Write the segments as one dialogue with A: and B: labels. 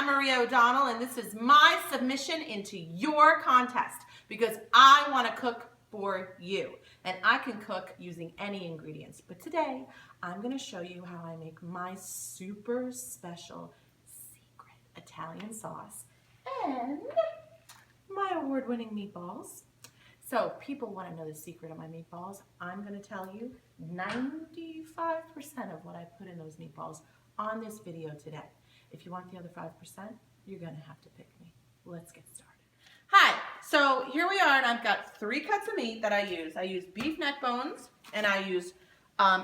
A: Maria O'Donnell, and this is my submission into your contest because I want to cook for you. And I can cook using any ingredients. But today, I'm going to show you how I make my super special secret Italian sauce and my award-winning meatballs. So people want to know the secret of my meatballs. I'm going to tell you 95% of what I put in those meatballs on this video today. If you want the other 5%, you're going to have to pick me. Let's get started. Hi, so here we are, and I've got 3 cuts of meat that I use. I use beef neck bones, and I use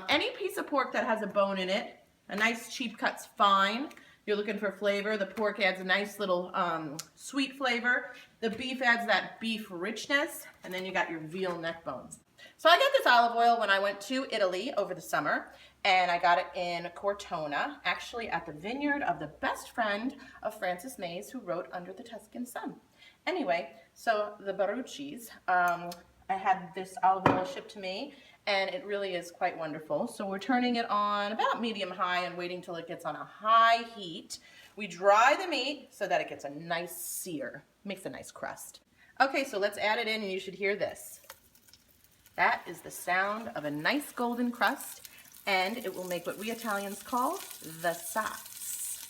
A: any piece of pork that has a bone in it. A nice cheap cut's fine. You're looking for flavor. The pork adds a nice little sweet flavor. The beef adds that beef richness, and then you got your veal neck bones. So I got this olive oil when I went to Italy over the summer, and I got it in Cortona, actually at the vineyard of the best friend of Frances Mays, who wrote Under the Tuscan Sun. Anyway, so the Baruchis, I had this olive oil shipped to me, and it really is quite wonderful. So we're turning it on about medium-high and waiting till it gets on a high heat. We dry the meat so that it gets a nice sear, makes a nice crust. Okay, so let's add it in, and you should hear this. That is the sound of a nice golden crust, and it will make what we Italians call the sauce.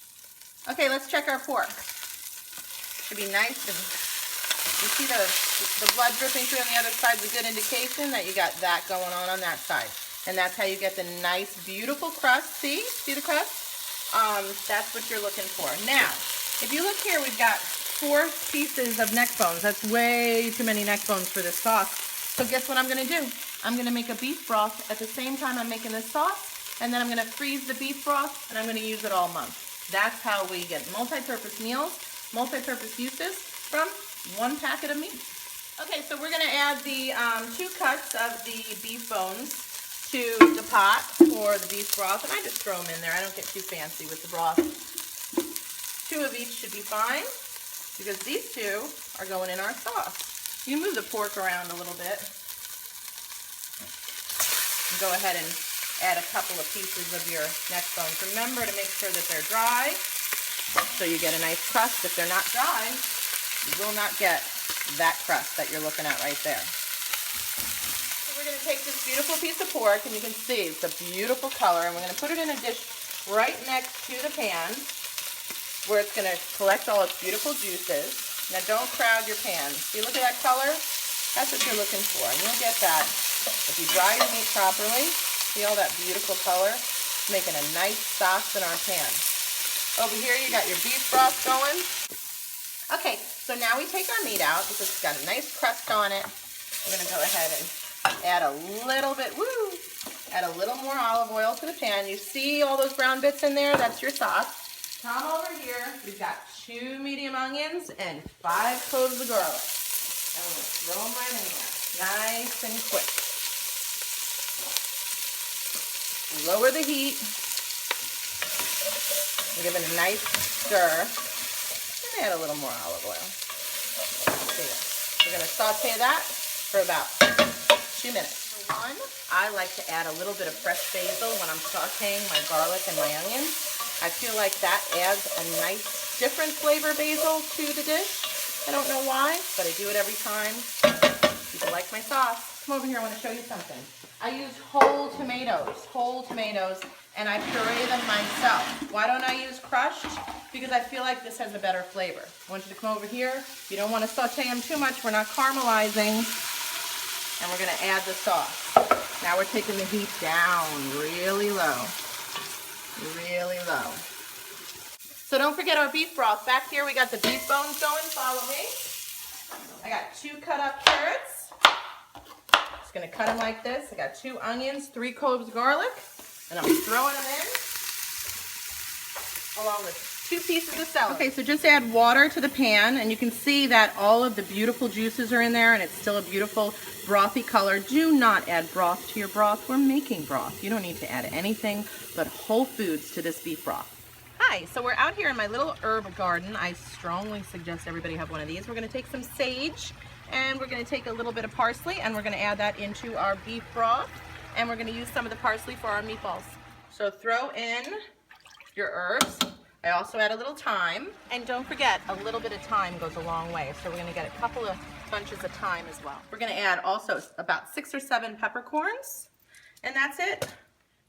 A: Okay, let's check our pork. Should be nice. You see the blood dripping through on the other side is a good indication that you got that going on that side. And that's how you get the nice, beautiful crust. See? See the crust? That's what you're looking for. Now, if you look here, we've got 4 pieces of neck bones. That's way too many neck bones for this sauce. So guess what I'm going to do? I'm going to make a beef broth at the same time I'm making this sauce, and then I'm going to freeze the beef broth, and I'm going to use it all month. That's how we get multi-purpose meals, multi-purpose uses from 1 packet of meat. Okay, so we're going to add the 2 cuts of the beef bones to the pot for the beef broth, and I just throw them in there. I don't get too fancy with the broth. 2 of each should be fine, because these 2 are going in our sauce. You move the pork around a little bit. And go ahead and add a couple of pieces of your neck bones. Remember to make sure that they're dry, so you get a nice crust. If they're not dry, you will not get that crust that you're looking at right there. So we're going to take this beautiful piece of pork, and you can see it's a beautiful color, and we're going to put it in a dish right next to the pan where it's going to collect all its beautiful juices. Now don't crowd your pan. See, look at that color? That's what you're looking for. And you'll get that if you dry your meat properly. See all that beautiful color? It's making a nice sauce in our pan. Over here you got your beef broth going. Okay, so now we take our meat out because it's got a nice crust on it. We're going to go ahead and add a little bit, add a little more olive oil to the pan. You see all those brown bits in there? That's your sauce. Come over here. We've got 2 medium onions and 5 cloves of garlic. And we're going to throw them right in there. Nice and quick. Lower the heat. Give it a nice stir. And add a little more olive oil. We're going to saute that for about 2 minutes. For 1, I like to add a little bit of fresh basil when I'm sauteing my garlic and my onions. I feel like that adds a nice, different flavor basil to the dish. I don't know why, but I do it every time. People like my sauce. Come over here, I want to show you something. I use whole tomatoes, and I puree them myself. Why don't I use crushed? Because I feel like this has a better flavor. I want you to come over here. You don't want to saute them too much. We're not caramelizing. And we're going to add the sauce. Now we're taking the heat down really low. Really low. So don't forget our beef broth. Back here we got the beef bones going. Follow me. I got 2 cut up carrots. Just going to cut them like this. I got 2 onions, 3 cloves of garlic, and I'm throwing them in along with 2 pieces of celery. Okay, so just add water to the pan, and you can see that all of the beautiful juices are in there, and it's still a beautiful brothy color. Do not add broth to your broth. We're making broth. You don't need to add anything but whole foods to this beef broth. Hi, so we're out here in my little herb garden. I strongly suggest everybody have one of these. We're going to take some sage, and we're going to take a little bit of parsley, and we're going to add that into our beef broth, and we're going to use some of the parsley for our meatballs. So throw in your herbs. I also add a little thyme. And don't forget, a little bit of thyme goes a long way. So we're gonna get a couple of bunches of thyme as well. We're gonna add also about 6 or 7 peppercorns, and that's it.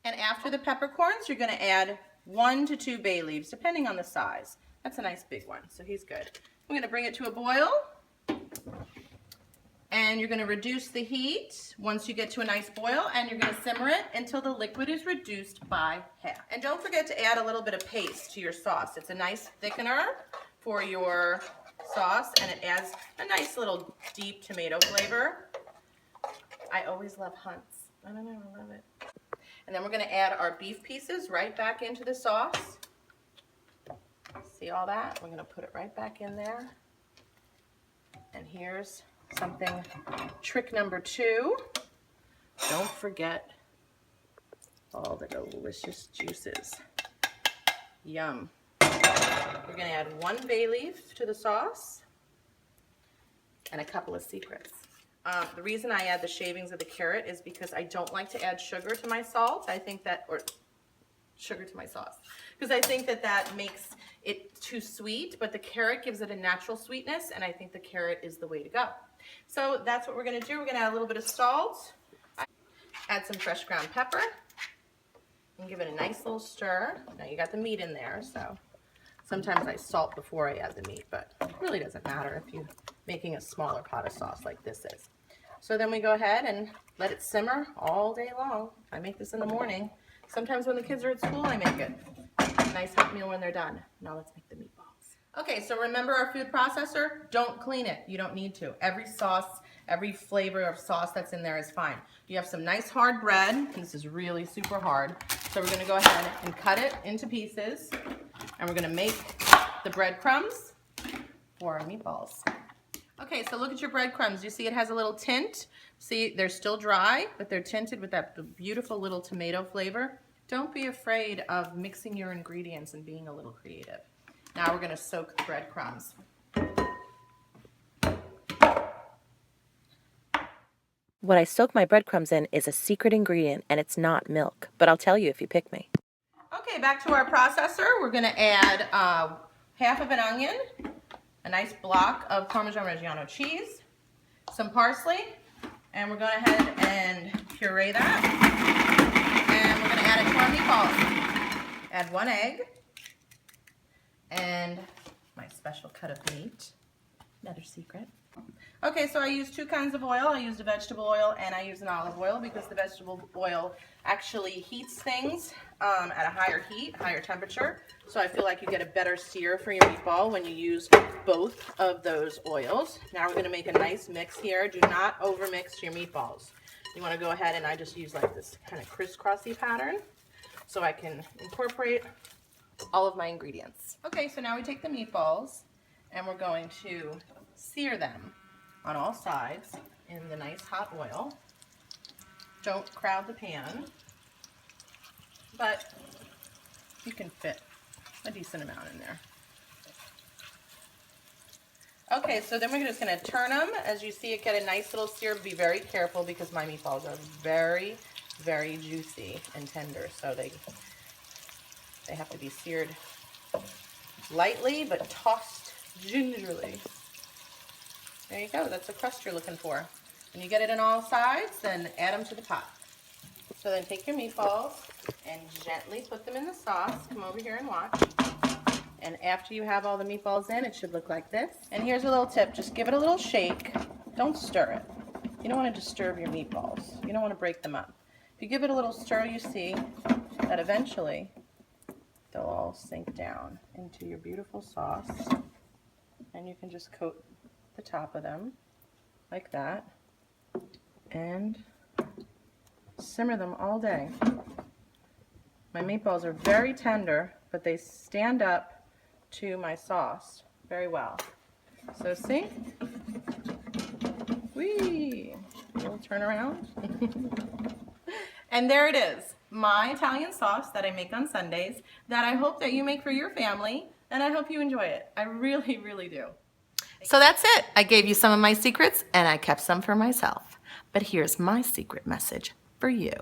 A: And after the peppercorns, you're gonna add 1 to 2 bay leaves, depending on the size. That's a nice big one, so he's good. We're gonna bring it to a boil. And you're gonna reduce the heat once you get to a nice boil, and you're gonna simmer it until the liquid is reduced by half. And don't forget to add a little bit of paste to your sauce. It's a nice thickener for your sauce, and it adds a nice little deep tomato flavor. I always love Hunt's. I don't know, I love it. And then we're gonna add our beef pieces right back into the sauce. See all that? We're gonna put it right back in there. And here's something, trick number 2. Don't forget all the delicious juices. Yum. We're gonna add 1 bay leaf to the sauce and a couple of secrets. The reason I add the shavings of the carrot is because I don't like to add sugar to my salt. I think that, or sugar to my sauce, because I think that that makes it too sweet, but the carrot gives it a natural sweetness, and I think the carrot is the way to go. So that's what we're gonna do. We're gonna add a little bit of salt, add some fresh ground pepper, and give it a nice little stir. Now you got the meat in there, so sometimes I salt before I add the meat, but it really doesn't matter if you're making a smaller pot of sauce like this is. So then we go ahead and let it simmer all day long. I make this in the morning. Sometimes when the kids are at school, I make it. Nice hot meal when they're done. Now let's make the meatballs. Okay, so remember our food processor? Don't clean it. You don't need to. Every sauce, every flavor of sauce that's in there is fine. You have some nice hard bread, and this is really super hard. So we're gonna go ahead and cut it into pieces, and we're gonna make the breadcrumbs for our meatballs. Okay, so look at your breadcrumbs. You see it has a little tint. See, they're still dry, but they're tinted with that beautiful little tomato flavor. Don't be afraid of mixing your ingredients and being a little creative. Now we're gonna soak the breadcrumbs.
B: What I soak my breadcrumbs in is a secret ingredient, and it's not milk, but I'll tell you if you pick me.
A: Okay, back to our processor. We're gonna add half of an onion, a nice block of Parmesan Reggiano cheese, some parsley, and we're going to go ahead and puree that. And we're going to add it to our meatballs. Add 1 egg and my special cut of meat. Another secret. Okay, so I used 2 kinds of oil. I used a vegetable oil and I used an olive oil because the vegetable oil actually heats things at a higher heat, higher temperature. So I feel like you get a better sear for your meatball when you use both of those oils. Now we're going to make a nice mix here. Do not overmix your meatballs. You want to go ahead, and I just use like this kind of crisscrossy pattern so I can incorporate all of my ingredients. Okay, so now we take the meatballs and we're going to sear them on all sides in the nice hot oil. Don't crowd the pan, but you can fit a decent amount in there. Okay, so then we're just going to turn them. As you see it get a nice little sear. Be very careful because my meatballs are very, very juicy and tender, so they have to be seared lightly but tossed gingerly. There you go. That's the crust you're looking for. When you get it on all sides, then add them to the pot. So then take your meatballs and gently put them in the sauce. Come over here and watch. And after you have all the meatballs in, it should look like this. And here's a little tip. Just give it a little shake. Don't stir it. You don't want to disturb your meatballs. You don't want to break them up. If you give it a little stir, you see that eventually they'll all sink down into your beautiful sauce. And you can just coat the top of them like that and simmer them all day. My meatballs are very tender, but they stand up to my sauce very well. So see? Whee! Little turn around. And there it is, my Italian sauce that I make on Sundays that I hope that you make for your family, and I hope you enjoy it. I really, really do. So that's it. I gave you some of my secrets and I kept some for myself. But here's my secret message for you.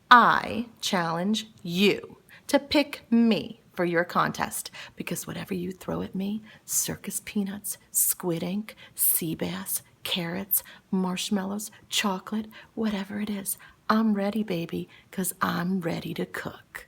A: I challenge you to pick me for your contest, because whatever you throw at me, circus peanuts, squid ink, sea bass, carrots, marshmallows, chocolate, whatever it is, I'm ready, baby, because I'm ready to cook.